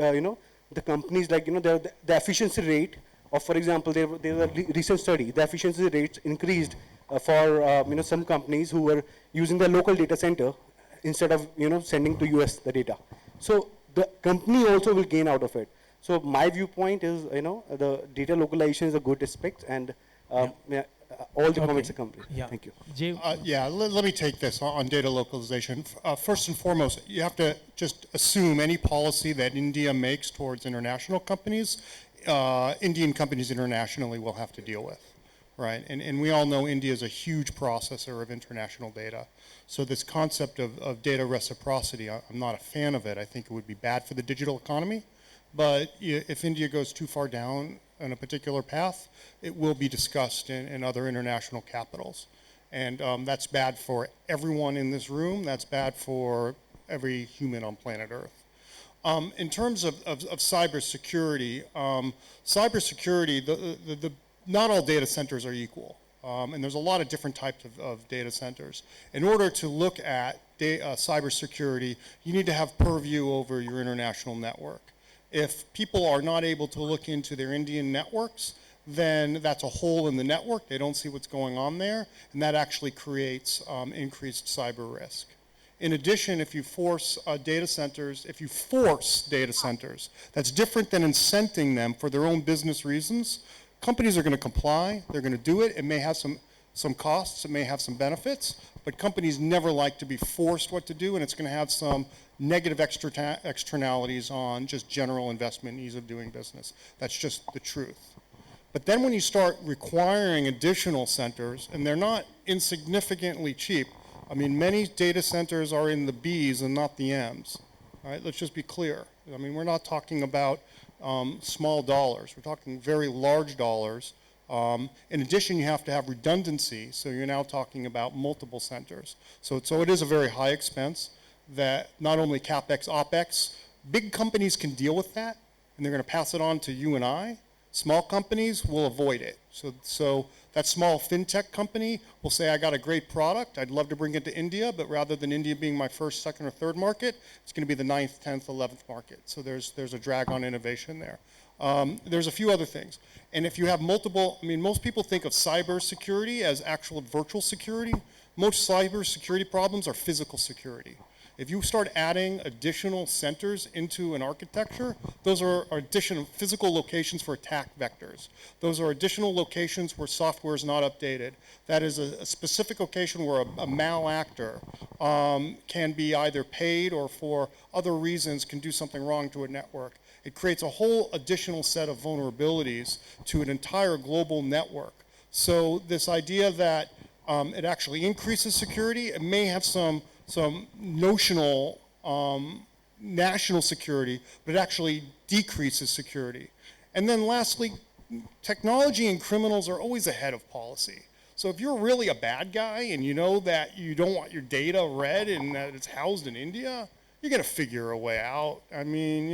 the companies, like, the efficiency rate of, for example, there was a recent study, the efficiency rates increased for, some companies who were using their local data center instead of, sending to US the data. So the company also will gain out of it. So my viewpoint is, the data localization is a good aspect, and all the comments are complete.
Yeah.
Thank you.
Jay?
Let me take this on data localization. First and foremost, you have to just assume any policy that India makes towards international companies, Indian companies internationally will have to deal with. right? And we all know India is a huge processor of international data. So this concept of data reciprocity, I'm not a fan of it. I think it would be bad for the digital economy. But if India goes too far down on a particular path, it will be discussed in other international capitals. And that's bad for everyone in this room. That's bad for every human on planet Earth. In terms of cybersecurity, not all data centers are equal. And there's a lot of different types of data centers. In order to look at cybersecurity, you need to have purview over your international network. If people are not able to look into their Indian networks, then that's a hole in the network. They don't see what's going on there, and that actually creates increased cyber risk. In addition, if you force data centers, that's different than incenting them for their own business reasons. Companies are going to comply. They're going to do it. It may have some costs. It may have some benefits, but companies never like to be forced what to do, and it's going to have some negative externalities on just general investment and ease of doing business. That's just the truth. But then when you start requiring additional centers, and they're not insignificantly cheap, I mean, many data centers are in the B's and not the M's. All right, let's just be clear. I mean, we're not talking about small dollars. We're talking very large dollars. In addition, you have to have redundancy, so you're now talking about multiple centers. So it is a very high expense that not only CapEx, OpEx, big companies can deal with that, and they're going to pass it on to you and I. Small companies will avoid it. So that small fintech company will say, I got a great product, I'd love to bring it to India, but rather than India being my first, second, or third market, it's going to be the 9th, 10th, 11th market. So there's a drag on innovation there. There's a few other things. And if you have multiple, I mean, most people think of cybersecurity as actual virtual security. Most cybersecurity problems are physical security. If you start adding additional centers into an architecture, those are additional physical locations for attack vectors. Those are additional locations where software is not updated. That is a specific location where a malactor can be either paid or for other reasons can do something wrong to a network. It creates a whole additional set of vulnerabilities to an entire global network. So this idea that it actually increases security, it may have some notional national security, but it actually decreases security. And then lastly, technology and criminals are always ahead of policy. So if you're really a bad guy and you know that you don't want your data read and that it's housed in India, you're going to figure a way out. I mean,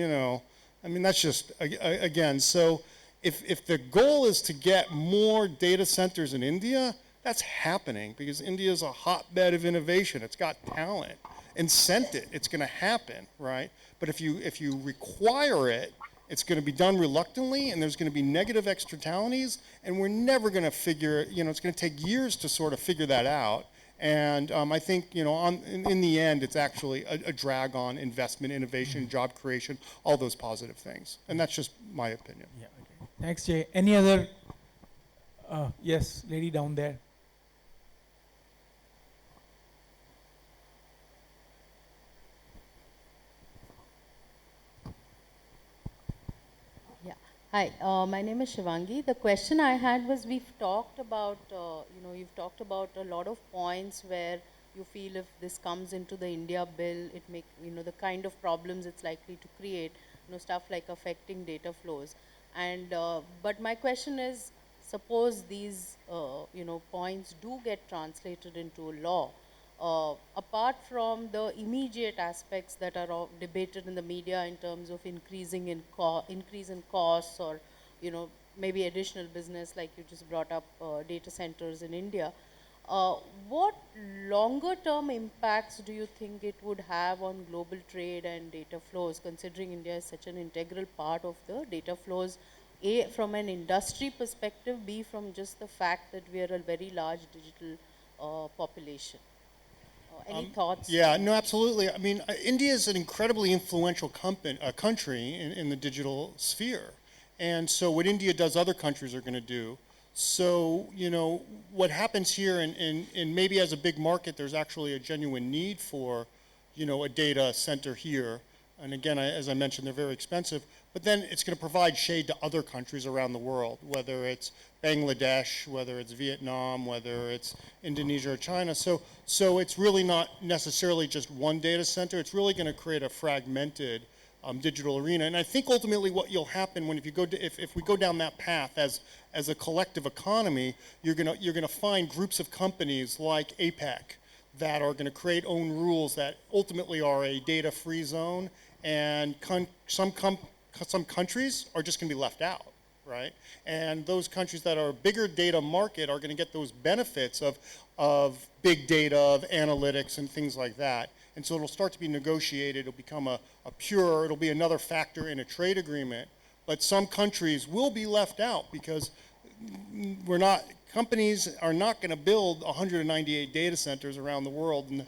that's just, again, so if the goal is to get more data centers in India, that's happening because India is a hotbed of innovation. It's got talent. Incent it. It's going to happen, right? But if you require it, it's going to be done reluctantly, and there's going to be negative externalities, and we're never going to figure. It's going to take years to sort of figure that out. And I think, in the end, it's actually a drag on investment, innovation, job creation, all those positive things. And that's just my opinion.
Yeah. Okay. Thanks, Jay. Any other? Yes, lady down there.
Hi, my name is Shivangi. The question I had was, we've talked about, you've talked about a lot of points where you feel if this comes into the India bill, it make, the kind of problems it's likely to create, stuff like affecting data flows. And, but my question is, suppose these, points do get translated into law, apart from the immediate aspects that are debated in the media in terms of increase in costs or, maybe additional business like you just brought up, data centers in India, what longer term impacts do you think it would have on global trade and data flows, considering India is such an integral part of the data flows, A, from an industry perspective, B, from just the fact that we are a very large digital population? Any thoughts?
Yeah, no, absolutely. I mean, India is an incredibly influential country in the digital sphere. And so what India does, other countries are going to do. So, what happens here, and maybe as a big market, there's actually a genuine need for, a data center here. And again, as I mentioned, they're very expensive. but then it's going to provide shade to other countries around the world, whether it's Bangladesh, whether it's Vietnam, whether it's Indonesia or China. So it's really not necessarily just one data center. It's really going to create a fragmented digital arena. And I think ultimately what you'll happen when if we go down that path as a collective economy, you're gonna find groups of companies like APEC that are going to create own rules that ultimately are a data-free zone, and some countries are just going to be left out, right? And those countries that are a bigger data market are going to get those benefits of big data, of analytics, and things like that. And so it'll start to be negotiated. It'll become it'll be another factor in a trade agreement. But some countries will be left out because companies are not going to build 198 data centers around the world and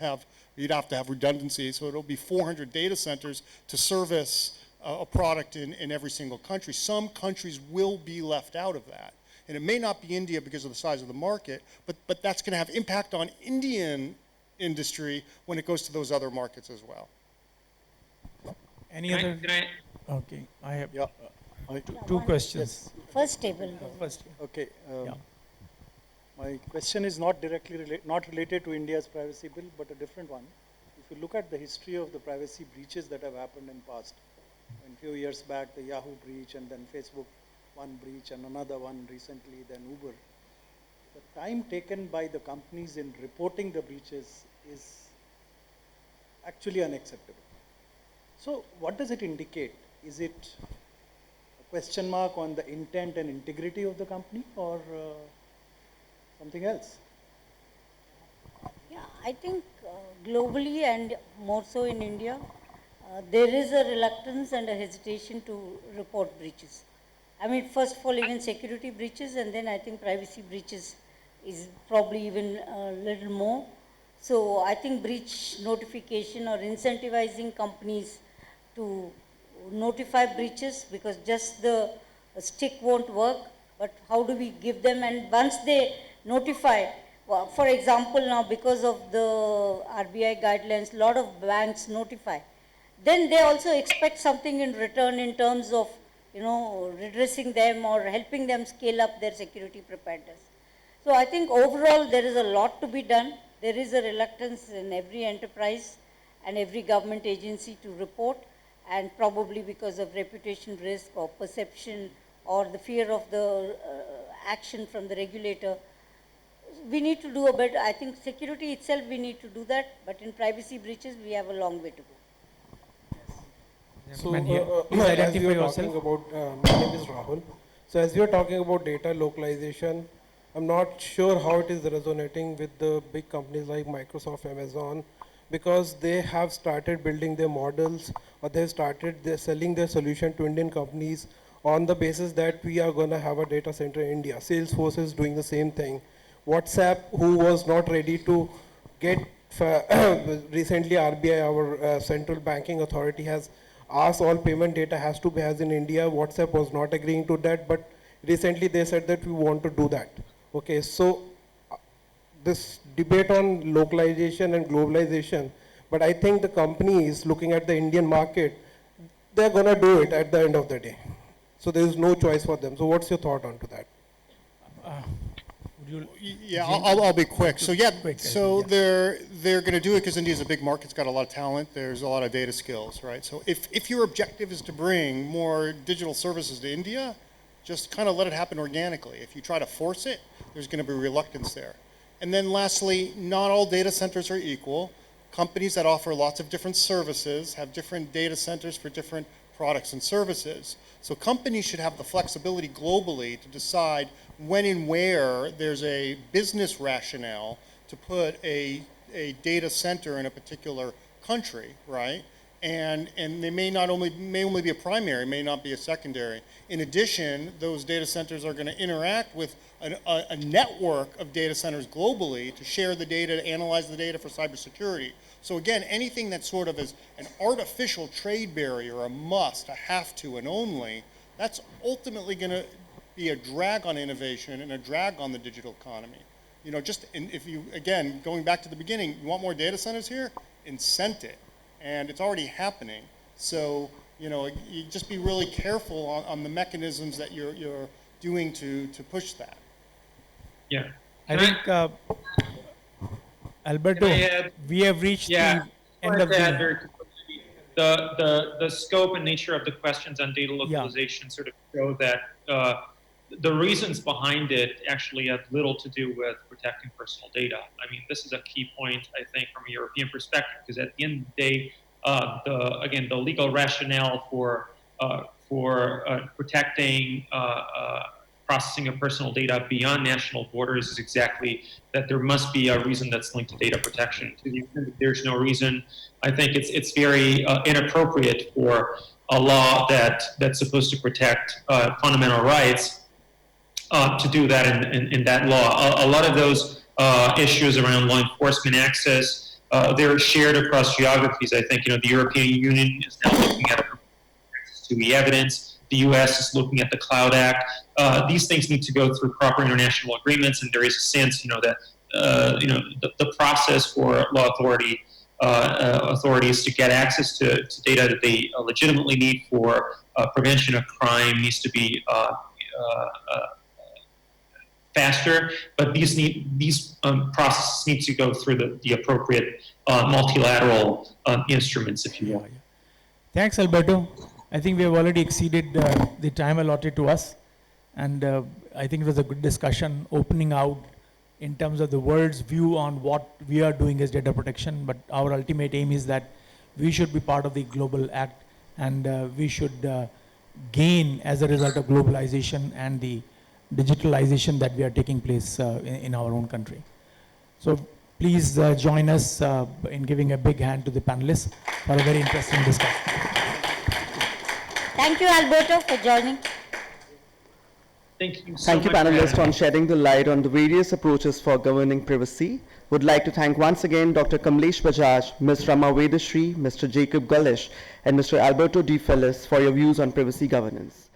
you'd have to have redundancy. So it'll be 400 data centers to service a product in every single country. Some countries will be left out of that. And it may not be India because of the size of the market, but that's going to have impact on Indian industry when it goes to those other markets as well.
Any other?
Can I
Okay, I have
Yeah.
two questions.
First table.
First,
Okay.
yeah.
My question is not directly not related to India's privacy bill, but a different one. If you look at the history of the privacy breaches that have happened in past, a few years back, the Yahoo breach, and then Facebook one breach, and another one recently, then Uber. The time taken by the companies in reporting the breaches is actually unacceptable. So what does it indicate? Is it a question mark on the intent and integrity of the company, or something else?
Yeah, I think globally and more so in India, there is a reluctance and a hesitation to report breaches. I mean, first of all, even security breaches, and then I think privacy breaches is probably even a little more. So I think breach notification or incentivizing companies to notify breaches, because just the stick won't work, but how do we give them, and once they notify, well, for example, now because of the RBI guidelines, a lot of banks notify. Then they also expect something in return in terms of, redressing them or helping them scale up their security preparedness. So I think overall there is a lot to be done. There is a reluctance in every enterprise and every government agency to report, and probably because of reputation risk or perception or the fear of the action from the regulator. We need to do a better, I think security itself we need to do that, but in privacy breaches we have a long way to go.
So,
Man, here, please
as
identify
you were
yourself.
talking about, my name is Rahul. So as we are talking about data localization, I'm not sure how it is resonating with the big companies like Microsoft, Amazon, because they have started building their models, or they started selling their solution to Indian companies on the basis that we are going to have a data center in India. Salesforce is doing the same thing. WhatsApp, who was not ready to get, recently RBI, our central banking authority, has asked all payment data has to be as in India. WhatsApp was not agreeing to that, but recently they said that we want to do that. Okay, so this debate on localization and globalization, but I think the companies looking at the Indian market, they're going to do it at the end of the day. So there is no choice for them. So what's your thought on to that?
Yeah, I'll be quick. So yeah,
Quick,
so
yeah.
they're going to do it because India's a big market. It's got a lot of talent. There's a lot of data skills, right? So if your objective is to bring more digital services to India, just kind of let it happen organically. If you try to force it, there's going to be reluctance there. And then lastly, not all data centers are equal. Companies that offer lots of different services have different data centers for different products and services. So companies should have the flexibility globally to decide when and where there's a business rationale to put a data center in a particular country, right? And they may only be a primary, may not be a secondary. In addition, those data centers are going to interact with a network of data centers globally to share the data, to analyze the data for cybersecurity. So again, anything that sort of is an artificial trade barrier, a must, a have to, and only, that's ultimately going to be a drag on innovation and a drag on the digital economy. If you, again, going back to the beginning, you want more data centers here, incent it. And it's already happening. So you just be really careful on the mechanisms that you're doing to push that.
Yeah.
I think, Alberto,
Can I add?
we have reached
Yeah.
the end of
To add
the,
very quickly, the scope and nature of the questions on data localization sort of show that the reasons behind it actually have little to do with protecting personal data. I mean, this is a key point, I think, from a European perspective, because at the end of the day, the legal rationale for protecting processing of personal data beyond national borders is exactly that there must be a reason that's linked to data protection. To the extent that there's no reason, I think it's very inappropriate for a law that's supposed to protect fundamental rights to do that in that law. A lot of those issues around law enforcement access, they're shared across geographies. I think, the European Union is now looking at access to e-evidence. The U.S. is looking at the Cloud Act. These things need to go through proper international agreements, and there is a sense, that the process for law authorities to get access to data that they legitimately need for prevention of crime needs to be faster. But these processes need to go through the appropriate multilateral instruments, if you will.
thanks, Alberto. I think we have already exceeded the time allotted to us, and I think it was a good discussion opening out in terms of the world's view on what we are doing as data protection, but our ultimate aim is that we should be part of the global act, and we should gain as a result of globalization and the digitalization that we are taking place in our own country. So please join us in giving a big hand to the panelists for a very interesting discussion.
Thank you, Alberto, for joining.
Thank you so
Thank you,
much for
panelists,
having
on
me.
shedding the light on the various approaches for governing privacy. Would like to thank once again Dr. Kamlesh Bajaj, Ms. Rama Vedashree, Mr. Jacob Gullish, and Mr. Alberto D. Felice for your views on privacy governance.